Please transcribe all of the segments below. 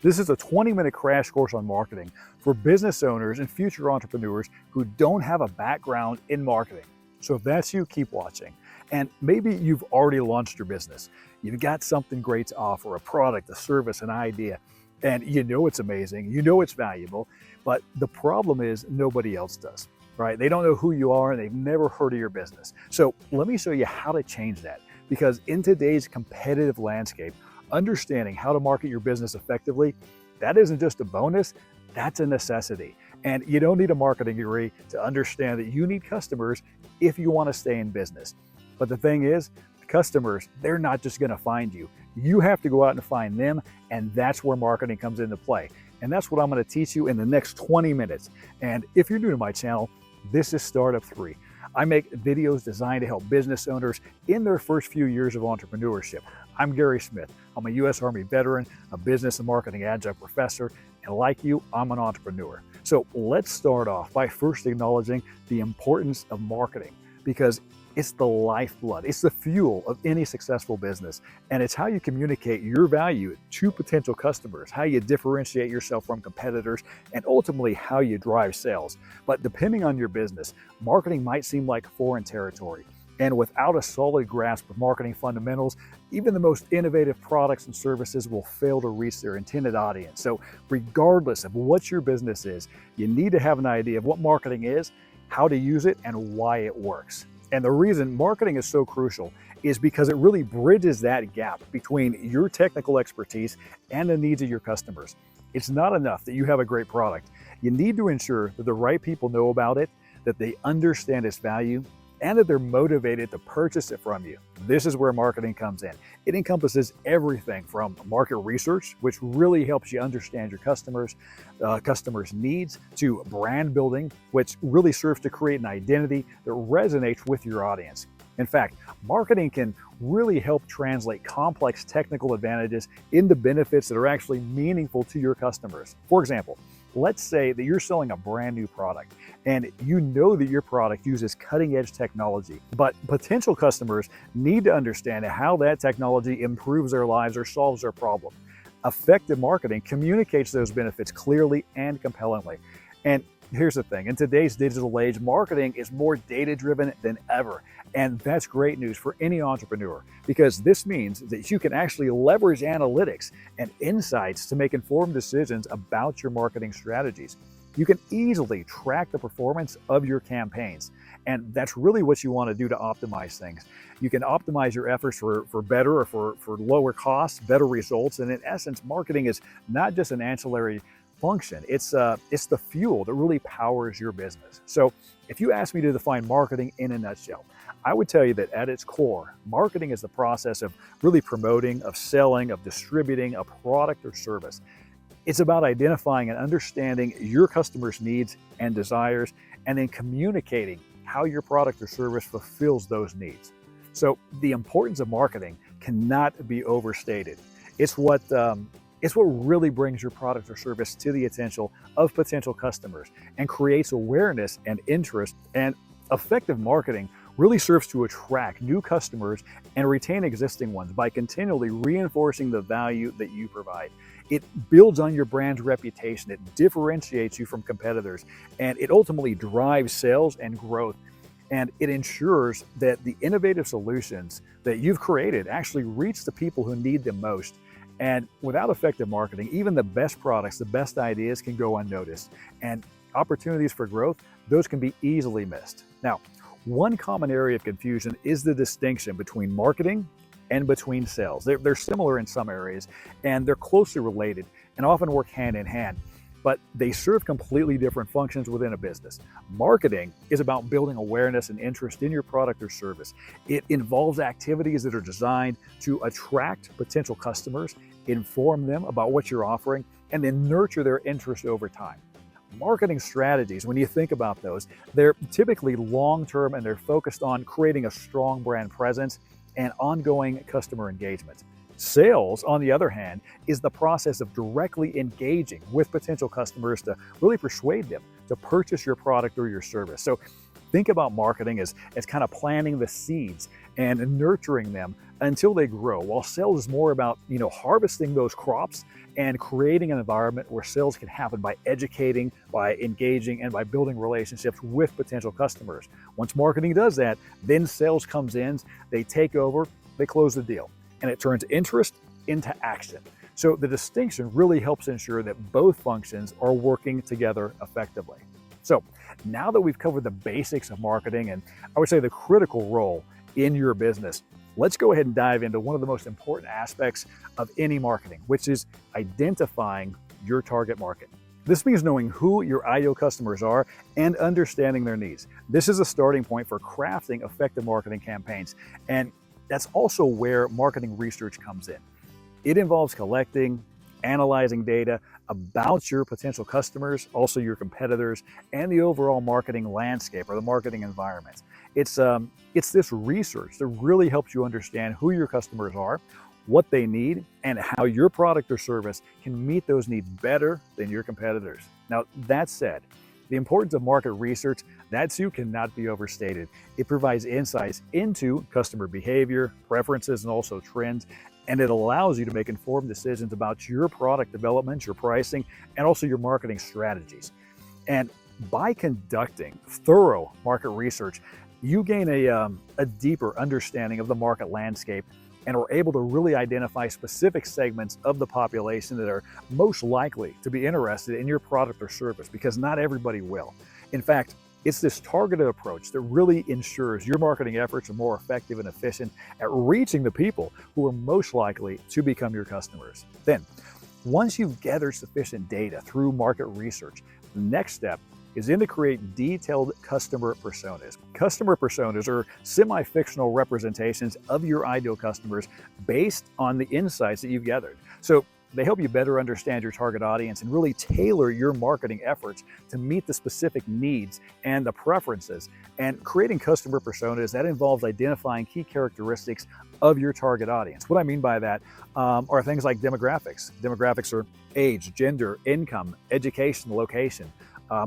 This is a 20-minute crash course on marketing for business owners and future entrepreneurs who don't have a background in marketing. So if that's you, keep watching. And maybe you've already launched your business. You've got something great to offer, a product, a service, an idea, and you know it's amazing, you know it's valuable, but the problem is nobody else does, right? They don't know who you are and they've never heard of your business. So let me show you how to change that, because in today's competitive landscape, understanding how to market your business effectively, that isn't just a bonus, that's a necessity. And you don't need a marketing degree to understand that you need customers if you want to stay in business. But the thing is, customers, they're not just going to find you. You have to go out and find them, and that's where marketing comes into play. And that's what I'm going to teach you in the next 20 minutes. And if you're new to my channel, this is Startup 3. I make videos designed to help business owners in their first few years of entrepreneurship. I'm Gary Smith. I'm a U.S. Army veteran, a business and marketing adjunct professor, and like you, I'm an entrepreneur. So let's start off by first acknowledging the importance of marketing, because it's the lifeblood, it's the fuel of any successful business, and it's how you communicate your value to potential customers, how you differentiate yourself from competitors, and ultimately how you drive sales. But depending on your business, marketing might seem like foreign territory. And without a solid grasp of marketing fundamentals, even the most innovative products and services will fail to reach their intended audience. So regardless of what your business is, you need to have an idea of what marketing is, how to use it, and why it works. And the reason marketing is so crucial is because it really bridges that gap between your technical expertise and the needs of your customers. It's not enough that you have a great product. You need to ensure that the right people know about it, that they understand its value, and that they're motivated to purchase it from you. This is where marketing comes in. It encompasses everything from market research, which really helps you understand your customers' needs, to brand building, which really serves to create an identity that resonates with your audience. In fact, marketing can really help translate complex technical advantages into benefits that are actually meaningful to your customers. For example, let's say that you're selling a brand new product and you know that your product uses cutting-edge technology, but potential customers need to understand how that technology improves their lives or solves their problem. Effective marketing communicates those benefits clearly and compellingly. And here's the thing, in today's digital age, marketing is more data-driven than ever. And that's great news for any entrepreneur, because this means that you can actually leverage analytics and insights to make informed decisions about your marketing strategies. You can easily track the performance of your campaigns. And that's really what you want to do to optimize things. You can optimize your efforts for better or for lower costs, better results. And in essence, marketing is not just an ancillary function. It's the fuel that really powers your business. So if you ask me to define marketing in a nutshell, I would tell you that at its core, marketing is the process of really promoting, of selling, of distributing a product or service. It's about identifying and understanding your customers' needs and desires, and then communicating how your product or service fulfills those needs. So the importance of marketing cannot be overstated. It's what really brings your product or service to the attention of potential customers and creates awareness and interest. And effective marketing really serves to attract new customers and retain existing ones by continually reinforcing the value that you provide. It builds on your brand's reputation, it differentiates you from competitors, and it ultimately drives sales and growth. And it ensures that the innovative solutions that you've created actually reach the people who need them most. And without effective marketing, even the best products, the best ideas can go unnoticed. And opportunities for growth, those can be easily missed. Now, one common area of confusion is the distinction between marketing and between sales. They're similar in some areas, and they're closely related and often work hand in hand, but they serve completely different functions within a business. Marketing is about building awareness and interest in your product or service. It involves activities that are designed to attract potential customers, inform them about what you're offering, and then nurture their interest over time. Marketing strategies, when you think about those, they're typically long-term and they're focused on creating a strong brand presence and ongoing customer engagement. Sales, on the other hand, is the process of directly engaging with potential customers to really persuade them to purchase your product or your service. So think about marketing as kind of planting the seeds and nurturing them until they grow, while sales is more about harvesting those crops and creating an environment where sales can happen by educating, by engaging, and by building relationships with potential customers. Once marketing does that, then sales comes in, they take over, they close the deal, and it turns interest into action. So the distinction really helps ensure that both functions are working together effectively. So now that we've covered the basics of marketing and I would say the critical role in your business, let's go ahead and dive into one of the most important aspects of any marketing, which is identifying your target market. This means knowing who your ideal customers are and understanding their needs. This is a starting point for crafting effective marketing campaigns, and that's also where marketing research comes in. It involves collecting, analyzing data about your potential customers, also your competitors, and the overall marketing landscape or the marketing environment. It's this research that really helps you understand who your customers are, what they need, and how your product or service can meet those needs better than your competitors. Now, that said, the importance of market research, that too cannot be overstated. It provides insights into customer behavior, preferences, and also trends, and it allows you to make informed decisions about your product development, your pricing, and also your marketing strategies. And by conducting thorough market research, you gain a deeper understanding of the market landscape and are able to really identify specific segments of the population that are most likely to be interested in your product or service, because not everybody will. In fact, it's this targeted approach that really ensures your marketing efforts are more effective and efficient at reaching the people who are most likely to become your customers. Then, once you've gathered sufficient data through market research, the next step is then to create detailed customer personas. Customer personas are semi-fictional representations of your ideal customers based on the insights that you've gathered. So they help you better understand your target audience and really tailor your marketing efforts to meet the specific needs and the preferences. And creating customer personas, that involves identifying key characteristics of your target audience. What I mean by that are things like demographics. Demographics are age, gender, income, education, location.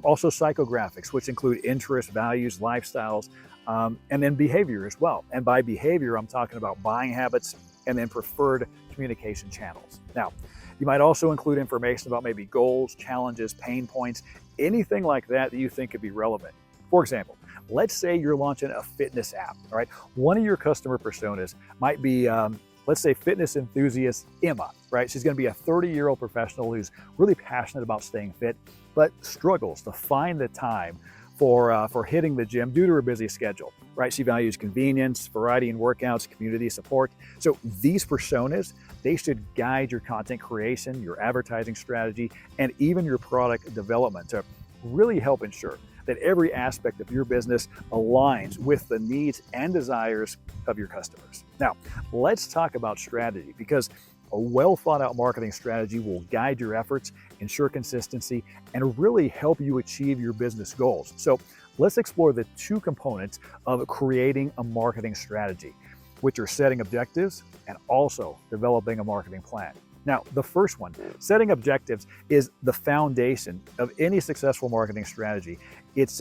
Also psychographics, which include interests, values, lifestyles, and then behavior as well. And by behavior, I'm talking about buying habits and then preferred communication channels. Now, you might also include information about maybe goals, challenges, pain points, anything like that that you think could be relevant. For example, let's say you're launching a fitness app, all right? One of your customer personas might be, let's say, fitness enthusiast Emma, right? She's gonna be a 30-year-old professional who's really passionate about staying fit, but struggles to find the time for hitting the gym due to her busy schedule, right? She values convenience, variety in workouts, community support. So these personas, they should guide your content creation, your advertising strategy, and even your product development to really help ensure that every aspect of your business aligns with the needs and desires of your customers. Now, let's talk about strategy, because a well thought out marketing strategy will guide your efforts, ensure consistency, and really help you achieve your business goals. So let's explore the two components of creating a marketing strategy, which are setting objectives and also developing a marketing plan. Now, the first one, setting objectives, is the foundation of any successful marketing strategy. It's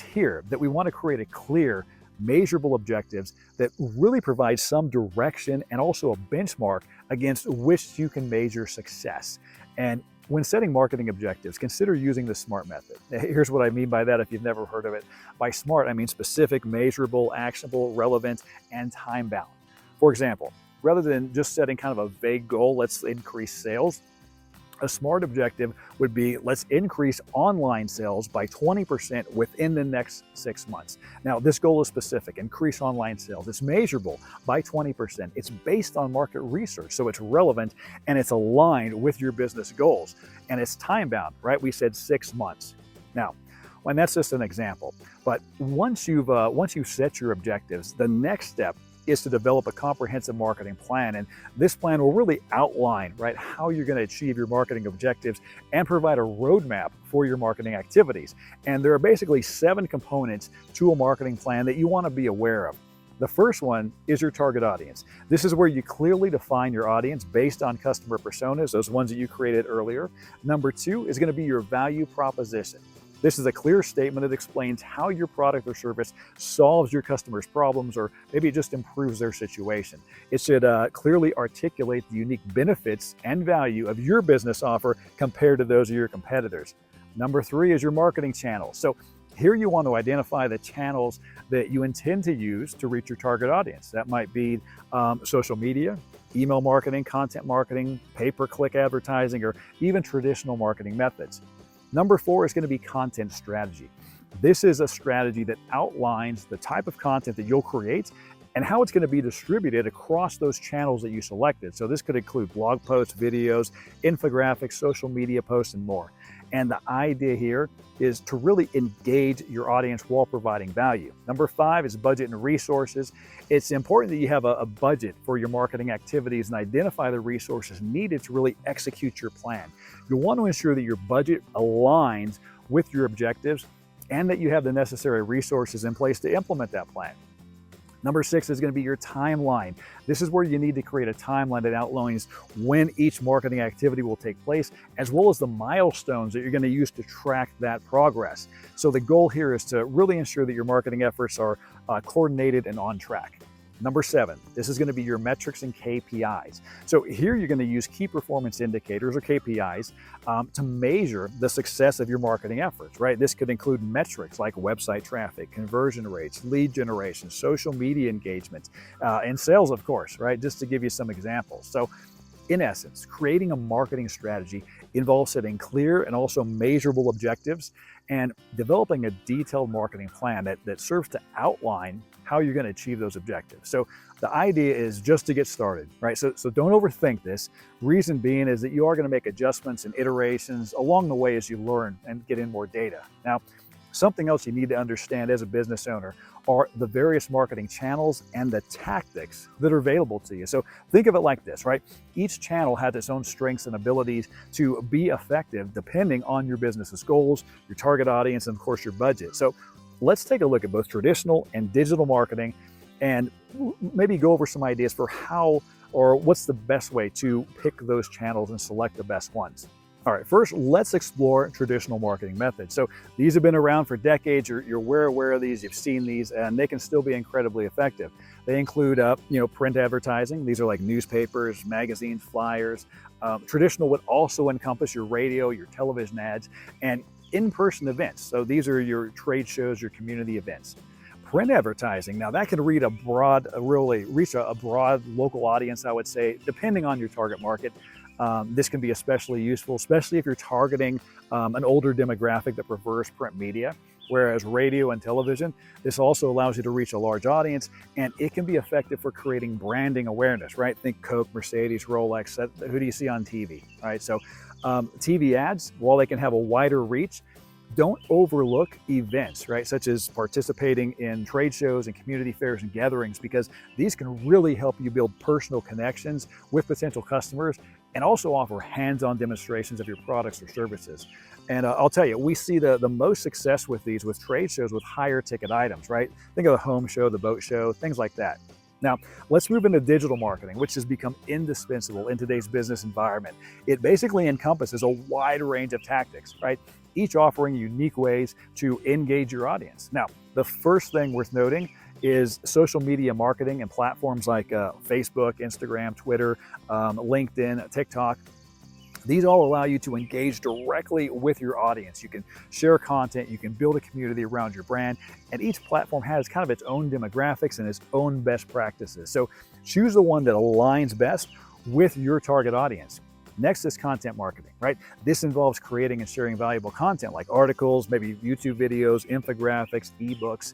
here that we want to create a clear, measurable objectives that really provide some direction and also a benchmark against which you can measure success. And when setting marketing objectives, consider using the SMART method. Here's what I mean by that if you've never heard of it. By SMART, I mean specific, measurable, actionable, relevant, and time-bound. For example, rather than just setting kind of a vague goal, let's increase sales, a SMART objective would be, let's increase online sales by 20% within the next 6 months. Now, this goal is specific, increase online sales. It's measurable by 20%. It's based on market research, so it's relevant and it's aligned with your business goals. And it's time-bound, right? We said 6 months. Now, and that's just an example. But once you've set your objectives, the next step is to develop a comprehensive marketing plan. And this plan will really outline, right, how you're going to achieve your marketing objectives and provide a roadmap for your marketing activities. And there are basically 7 components to a marketing plan that you want to be aware of. The first one is your target audience. This is where you clearly define your audience based on customer personas, those ones that you created earlier. Number 2 is going to be your value proposition. This is a clear statement that explains how your product or service solves your customers' problems, or maybe it just improves their situation. It should clearly articulate the unique benefits and value of your business offer compared to those of your competitors. Number 3 is your marketing channels. So here you want to identify the channels that you intend to use to reach your target audience. That might be social media, email marketing, content marketing, pay-per-click advertising, or even traditional marketing methods. Number 4 is going to be content strategy. This is a strategy that outlines the type of content that you'll create and how it's going to be distributed across those channels that you selected. So this could include blog posts, videos, infographics, social media posts, and more. And the idea here is to really engage your audience while providing value. Number 5 is budget and resources. It's important that you have a budget for your marketing activities and identify the resources needed to really execute your plan. You'll want to ensure that your budget aligns with your objectives and that you have the necessary resources in place to implement that plan. Number 6 is going to be your timeline. This is where you need to create a timeline that outlines when each marketing activity will take place, as well as the milestones that you're going to use to track that progress. So the goal here is to really ensure that your marketing efforts are coordinated and on track. Number 7, this is going to be your metrics and KPIs. So here you're going to use key performance indicators, or KPIs, to measure the success of your marketing efforts, right? This could include metrics like website traffic, conversion rates, lead generation, social media engagement, and sales, of course, right? Just to give you some examples. So in essence, creating a marketing strategy involves setting clear and also measurable objectives and developing a detailed marketing plan that serves to outline how you're going to achieve those objectives. So the idea is just to get started, right? So don't overthink this. Reason being is that you are going to make adjustments and iterations along the way as you learn and get in more data. Now, something else you need to understand as a business owner are the various marketing channels and the tactics that are available to you. So think of it like this, right? Each channel has its own strengths and abilities to be effective depending on your business's goals, your target audience, and of course your budget. So let's take a look at both traditional and digital marketing and maybe go over some ideas for how or what's the best way to pick those channels and select the best ones. All right, first, let's explore traditional marketing methods. So these have been around for decades. You're aware of these, you've seen these, and they can still be incredibly effective. They include, print advertising. These are like newspapers, magazines, flyers. Traditional would also encompass your radio, your television ads, and in-person events. So these are your trade shows, your community events. Print advertising, now that can reach a broad local audience, I would say, depending on your target market. This can be especially useful, especially if you're targeting an older demographic that prefers print media. Whereas radio and television, this also allows you to reach a large audience, and it can be effective for creating branding awareness, right? Think Coke, Mercedes, Rolex, who do you see on TV, right? So TV ads, while they can have a wider reach, don't overlook events, right? Such as participating in trade shows and community fairs and gatherings, because these can really help you build personal connections with potential customers and also offer hands-on demonstrations of your products or services. And I'll tell you, we see the most success with these with trade shows with higher ticket items, right? Think of the home show, the boat show, things like that. Now, let's move into digital marketing, which has become indispensable in today's business environment. It basically encompasses a wide range of tactics, right? Each offering unique ways to engage your audience. Now, the first thing worth noting is social media marketing and platforms like Facebook, Instagram, Twitter, LinkedIn, TikTok. These all allow you to engage directly with your audience. You can share content, you can build a community around your brand, and each platform has kind of its own demographics and its own best practices. So choose the one that aligns best with your target audience. Next is content marketing, right? This involves creating and sharing valuable content like articles, maybe YouTube videos, infographics, ebooks.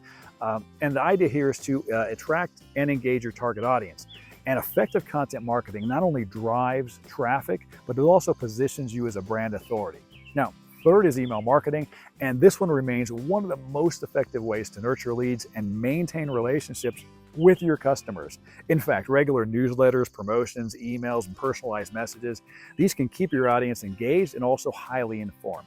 And the idea here is to attract and engage your target audience. And effective content marketing not only drives traffic, but it also positions you as a brand authority. Now, third is email marketing, and this one remains one of the most effective ways to nurture leads and maintain relationships with your customers. In fact, regular newsletters, promotions, emails, and personalized messages, these can keep your audience engaged and also highly informed.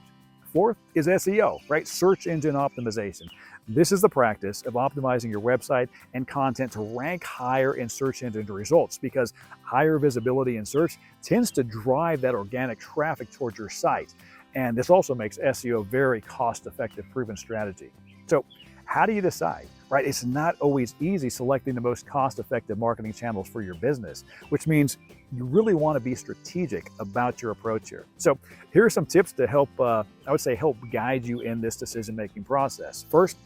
Fourth is SEO, right? Search engine optimization. This is the practice of optimizing your website and content to rank higher in search engine results, because higher visibility in search tends to drive that organic traffic towards your site. And this also makes SEO a very cost-effective, proven strategy. So how do you decide, right? It's not always easy selecting the most cost-effective marketing channels for your business, which means you really want to be strategic about your approach here. So here are some tips to help, I would say, help guide you in this decision-making process. First,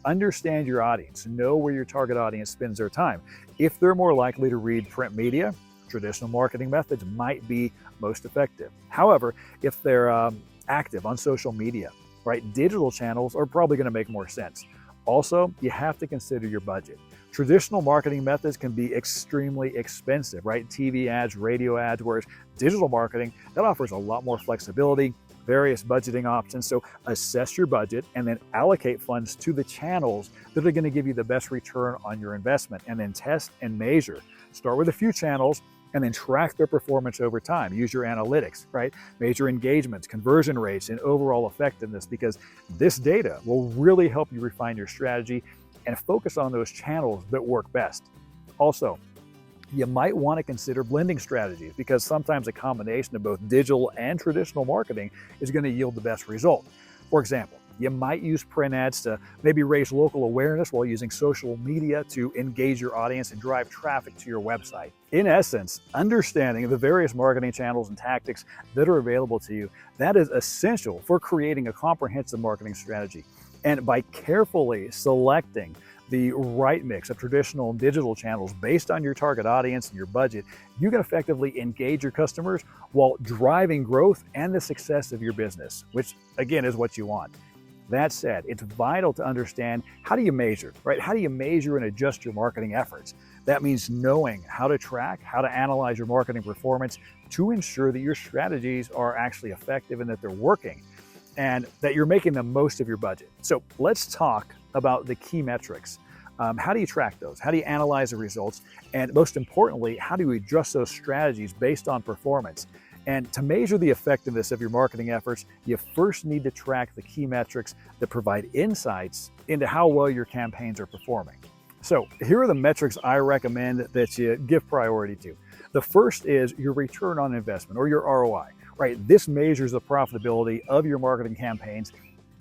understand your audience. Know where your target audience spends their time. If they're more likely to read print media, traditional marketing methods might be most effective. However, if they're active on social media, right, digital channels are probably going to make more sense. Also, you have to consider your budget. Traditional marketing methods can be extremely expensive, right? TV ads, radio ads, whereas digital marketing, that offers a lot more flexibility, various budgeting options. So assess your budget and then allocate funds to the channels that are going to give you the best return on your investment, and then test and measure. Start with a few channels and then track their performance over time. Use your analytics, right? Measure engagements, conversion rates, and overall effectiveness, because this data will really help you refine your strategy and focus on those channels that work best. Also, you might want to consider blending strategies, because sometimes a combination of both digital and traditional marketing is going to yield the best result. For example, you might use print ads to maybe raise local awareness while using social media to engage your audience and drive traffic to your website. In essence, understanding the various marketing channels and tactics that are available to you, that is essential for creating a comprehensive marketing strategy. And by carefully selecting the right mix of traditional and digital channels based on your target audience and your budget, you can effectively engage your customers while driving growth and the success of your business, which again is what you want. That said, it's vital to understand, how do you measure, right? How do you measure and adjust your marketing efforts? That means knowing how to track, how to analyze your marketing performance to ensure that your strategies are actually effective and that they're working, and that you're making the most of your budget. So let's talk about the key metrics. How do you track those? How do you analyze the results? And most importantly, how do you adjust those strategies based on performance? And to measure the effectiveness of your marketing efforts, you first need to track the key metrics that provide insights into how well your campaigns are performing. So here are the metrics I recommend that you give priority to. The first is your return on investment, or your ROI, right? This measures the profitability of your marketing campaigns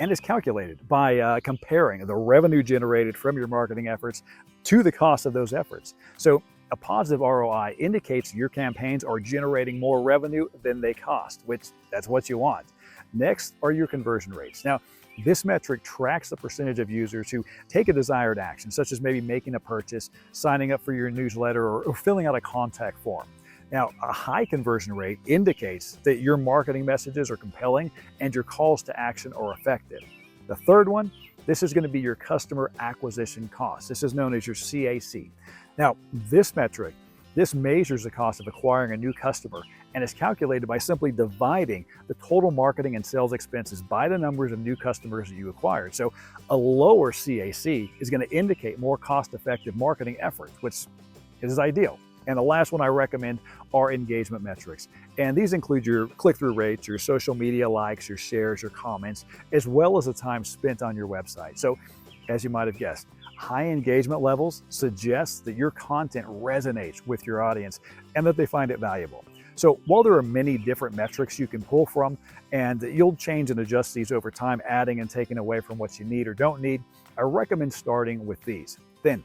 and is calculated by comparing the revenue generated from your marketing efforts to the cost of those efforts. So a positive ROI indicates your campaigns are generating more revenue than they cost, which that's what you want. Next are your conversion rates. Now, this metric tracks the percentage of users who take a desired action, such as maybe making a purchase, signing up for your newsletter, or filling out a contact form. Now, a high conversion rate indicates that your marketing messages are compelling and your calls to action are effective. The third one, this is going to be your customer acquisition cost. This is known as your CAC. Now, this metric, this measures the cost of acquiring a new customer and is calculated by simply dividing the total marketing and sales expenses by the numbers of new customers that you acquired. So a lower CAC is going to indicate more cost-effective marketing efforts, which is ideal. And the last one I recommend are engagement metrics. And these include your click-through rates, your social media likes, your shares, your comments, as well as the time spent on your website. So as you might have guessed, high engagement levels suggest that your content resonates with your audience and that they find it valuable. So while there are many different metrics you can pull from, and you'll change and adjust these over time, adding and taking away from what you need or don't need, I recommend starting with these. Then,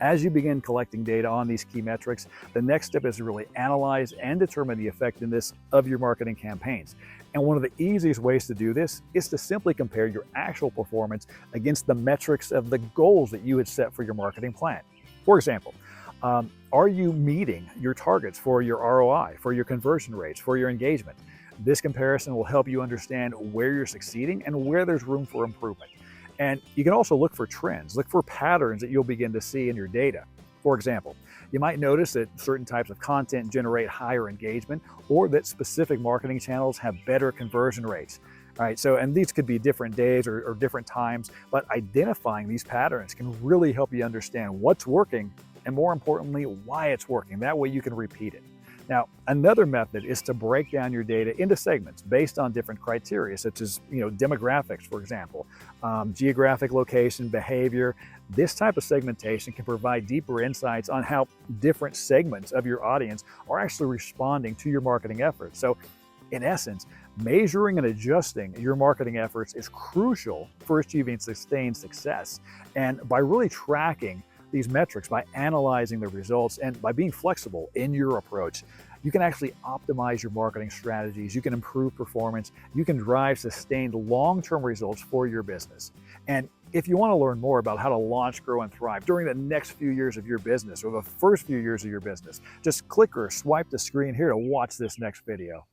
as you begin collecting data on these key metrics, the next step is to really analyze and determine the effectiveness of your marketing campaigns. And one of the easiest ways to do this is to simply compare your actual performance against the metrics of the goals that you had set for your marketing plan. For example, are you meeting your targets for your ROI, for your conversion rates, for your engagement? This comparison will help you understand where you're succeeding and where there's room for improvement. And you can also look for trends, look for patterns that you'll begin to see in your data. For example, you might notice that certain types of content generate higher engagement, or that specific marketing channels have better conversion rates. All right, so, and these could be different days or different times, but identifying these patterns can really help you understand what's working and, more importantly, why it's working. That way you can repeat it. Now, another method is to break down your data into segments based on different criteria, such as demographics, for example, geographic location, behavior. This type of segmentation can provide deeper insights on how different segments of your audience are actually responding to your marketing efforts. So In essence, measuring and adjusting your marketing efforts is crucial for achieving sustained success. And by really tracking these metrics, by analyzing the results, and by being flexible in your approach, you can actually optimize your marketing strategies, you can improve performance, you can drive sustained long-term results for your business. And if you want to learn more about how to launch, grow, and thrive during the next few years of your business or the first few years of your business, just click or swipe the screen here to watch this next video.